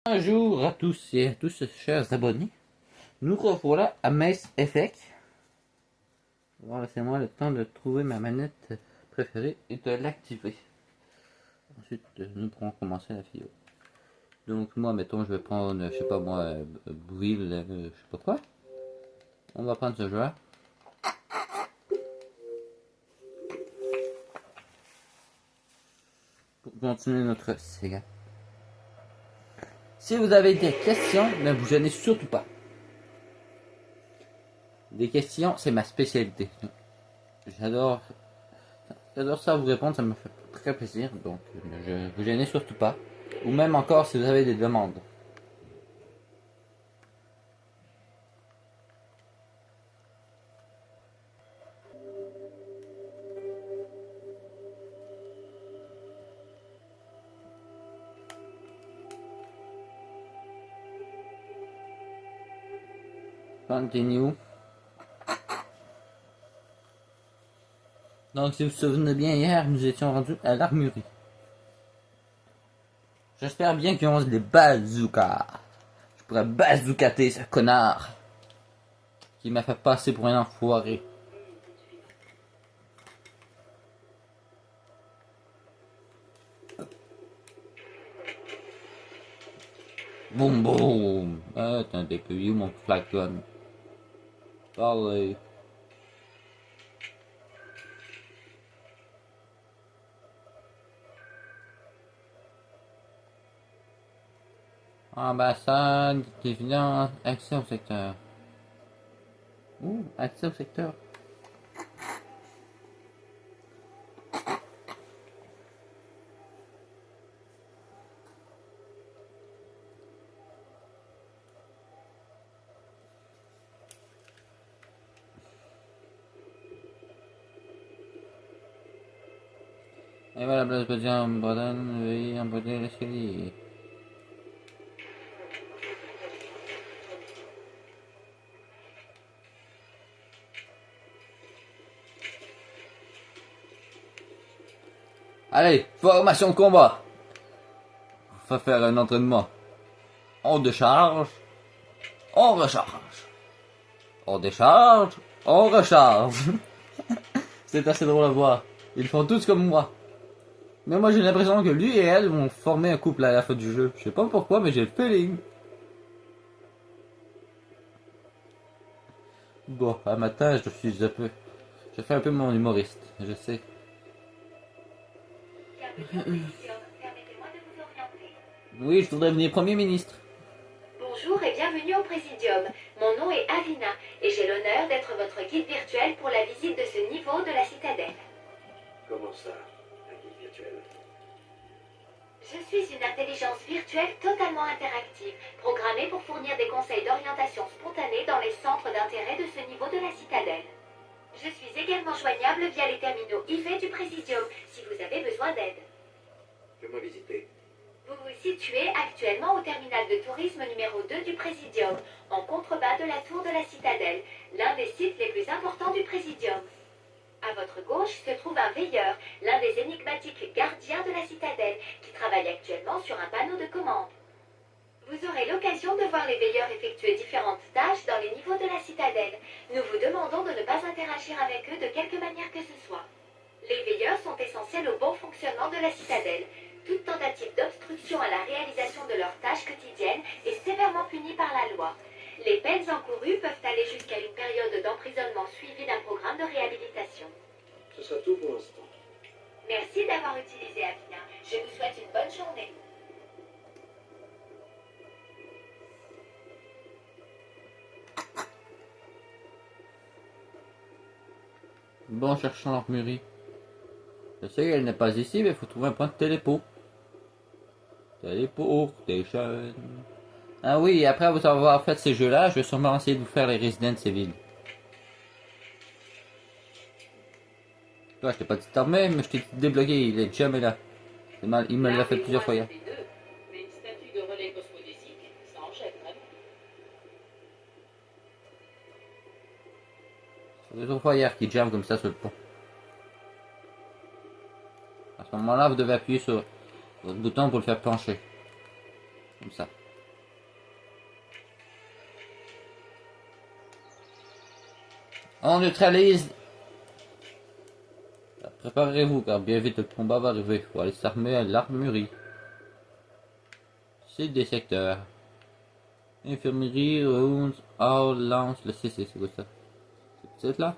Bonjour à tous et à tous, chers abonnés. Nous revoilà à Mass Effect. Alors laissez-moi le temps de trouver ma manette préférée et de l'activer. Ensuite, nous pourrons commencer la vidéo. Donc moi, mettons, je vais prendre, je sais pas moi, Will, je sais pas quoi. On va prendre ce joueur. Pour continuer notre saga. Si vous avez des questions, ne vous gênez surtout pas. Des questions, c'est ma spécialité. J'adore ça vous répondre, ça me fait très plaisir. Donc, ne vous gênez surtout pas. Ou même encore si vous avez des demandes. Continue. Donc, si vous vous souvenez bien, hier, nous étions rendus à l'armurerie. J'espère bien qu'ils ont les bazookas. Je pourrais bazookater ce connard qui m'a fait passer pour un enfoiré. Boum boum. Attendez, puis où mon flacon? Parlez. Ambassade, évident, accès au secteur. Ouh, accès au secteur. Et voilà, place de en Bretagne, veuillez emprunter l'escalier. Allez, formation de combat. On va faire un entraînement. On décharge, on recharge. On décharge, on recharge. C'est assez drôle à voir. Ils font tous comme moi. Mais moi j'ai l'impression que lui et elle vont former un couple à la fin du jeu. Je sais pas pourquoi, mais j'ai le feeling. Bon, à matin, je fais un peu mon humoriste, je sais. Oui, je voudrais devenir Premier ministre. Bonjour et bienvenue au Présidium. Mon nom est Avina et j'ai l'honneur d'être votre guide virtuel pour la visite de ce niveau de la citadelle. Comment ça, un guide virtuel? Je suis une intelligence virtuelle totalement interactive, programmée pour fournir des conseils d'orientation spontanée dans les centres d'intérêt de ce niveau de la citadelle. Je suis également joignable via les terminaux IV du Présidium si vous avez besoin d'aide. Fais-moi visiter. Vous vous situez actuellement au terminal de tourisme numéro 2 du Présidium, en contrebas de la tour de la citadelle, l'un des sites les plus importants du Présidium. À votre gauche se trouve un veilleur, l'un des énigmatiques gardiens de la citadelle, qui travaille actuellement sur un panneau de commande. Vous aurez l'occasion de voir les veilleurs effectuer différentes tâches dans les niveaux de la citadelle. Nous vous demandons de ne pas interagir avec eux de quelque manière que ce soit. Les veilleurs sont essentiels au bon fonctionnement de la citadelle. Toute tentative d'obstruction à la réalisation de leurs tâches quotidiennes est sévèrement punie par la loi. Les peines encourues peuvent aller jusqu'à une période d'emprisonnement suivie d'un programme de réhabilitation. Ce sera tout pour l'instant. Merci d'avoir utilisé Avina. Je vous souhaite une bonne journée. Bon, cherchons l'armurerie. Je sais qu'elle n'est pas ici, mais il faut trouver un point de téléport. Teleportation. Ah oui, après vous avoir fait ces jeux-là, je vais sûrement essayer de vous faire les Resident Evil. Toi, je t'ai pas dit de t'armer, mais je t'ai débloqué, il est jamais là. C'est mal, il me l'a fait plusieurs fois hier. Mais une statue de relais cosmodésique, ça en jette vraiment. C'est plusieurs fois hier qu'il jam comme ça sur le pont. À ce moment-là, vous devez appuyer sur votre bouton pour le faire pencher. Comme ça. On neutralise. Préparez-vous car bien vite le combat va arriver. Il faut aller s'armer à l'armurerie. C'est des secteurs. Infirmerie, rounds, hall, lance, le CC, c'est quoi ça? C'est peut-être là?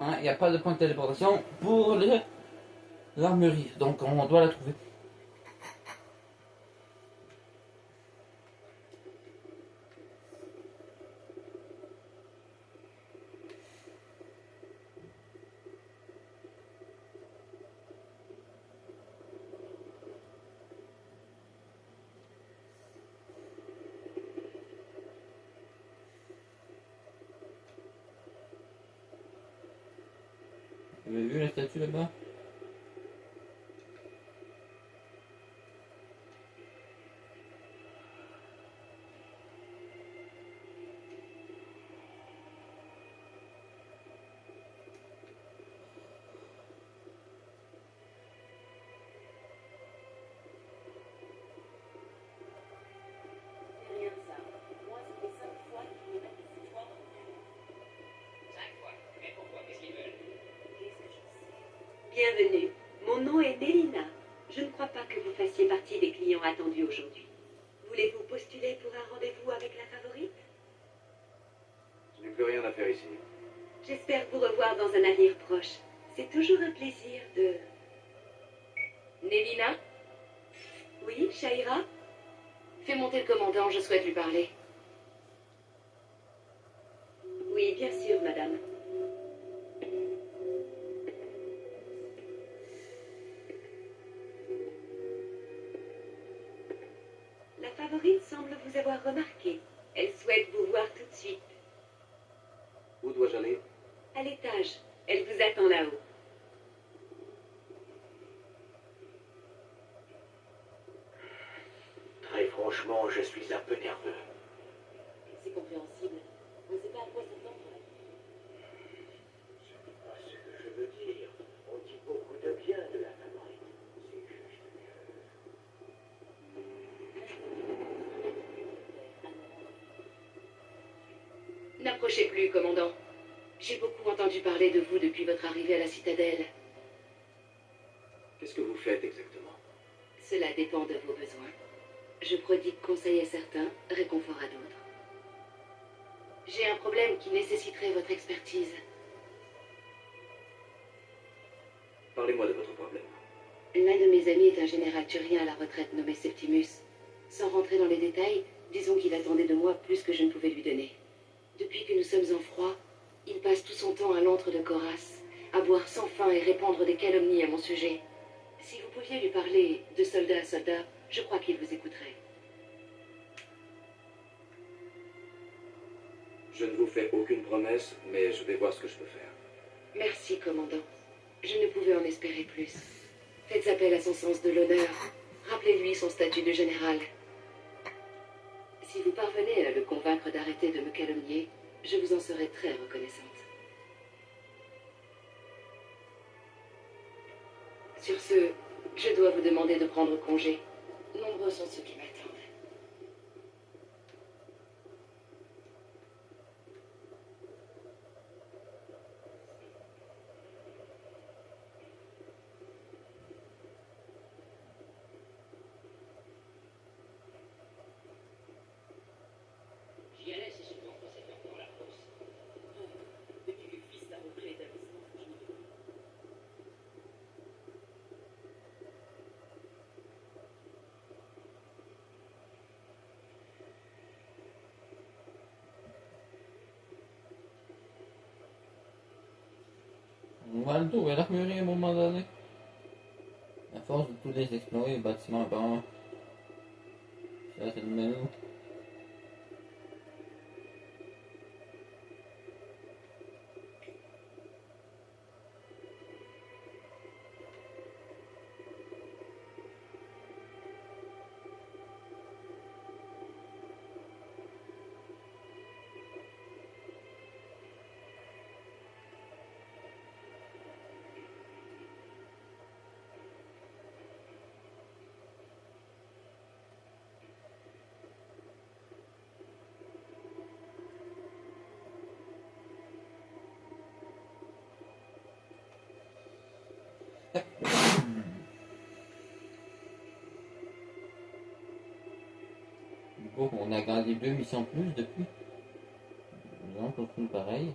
Hein, il n'y a pas de point de téléportation pour l'armurerie, donc on doit la trouver. Vous avez vu la statue là-bas? Rien de ça. Moi, ça fait 5 fois qu'ils me mettent des histoires dans le cul. 5 fois. Mais pourquoi? Qu'est-ce qu'ils veulent? Qu'est-ce que je sais? Bienvenue. Mon nom est Nélina. Je ne crois pas que vous fassiez partie des clients attendus aujourd'hui. Voulez-vous postuler pour un rendez-vous avec la favorite? Je n'ai plus rien à faire ici. J'espère vous revoir dans un avenir proche. C'est toujours un plaisir de... Nélina, Oui, Shaira? fais monter le commandant, je souhaite lui parler. Oui, bien sûr, madame. La favorite semble vous avoir remarqué. Elle souhaite vous voir tout de suite. Où dois-je aller? À l'étage. Elle vous attend là-haut. Très franchement, je suis un peu nerveux. C'est compréhensible. On ne sait pas à quoi s'attendre. Ce n'est pas ce que je veux dire. On dit beaucoup de bien de la favorite. C'est juste que... N'approchez plus, commandant. J'ai beaucoup entendu parler de vous depuis votre arrivée à la citadelle. Qu'est-ce que vous faites exactement? Cela dépend de vos besoins. Je prodigue conseil à certains, réconfort à d'autres. J'ai un problème qui nécessiterait votre expertise. Parlez-moi de votre problème. L'un de mes amis est un général turien à la retraite nommé Septimus. Sans rentrer dans les détails, disons qu'il attendait de moi plus que je ne pouvais lui donner. Depuis que nous sommes en froid, il passe tout son temps à l'antre de Coras, à boire sans fin et répandre des calomnies à mon sujet. Si vous pouviez lui parler de soldat à soldat, je crois qu'il vous écouterait. Je ne vous fais aucune promesse, mais je vais voir ce que je peux faire. Merci, commandant. Je ne pouvais en espérer plus. Faites appel à son sens de l'honneur. Rappelez-lui son statut de général. Si vous parvenez à le convaincre d'arrêter de me calomnier, je vous en serai très reconnaissante. Sur ce, je dois vous demander de prendre congé. Nombreux sont ceux qui m'attendent. J'y allais assez souvent quand c'était encore la fosse. Depuis que le fils n'a repris l'établissement, je n'y vais plus. On va le tour et l'armurerie à un moment donné. À force de tous les explorer, les bâtiments apparemment. Ça, c'est le menu. Bon, on a gardé 2 missions plus depuis. On continue pareil.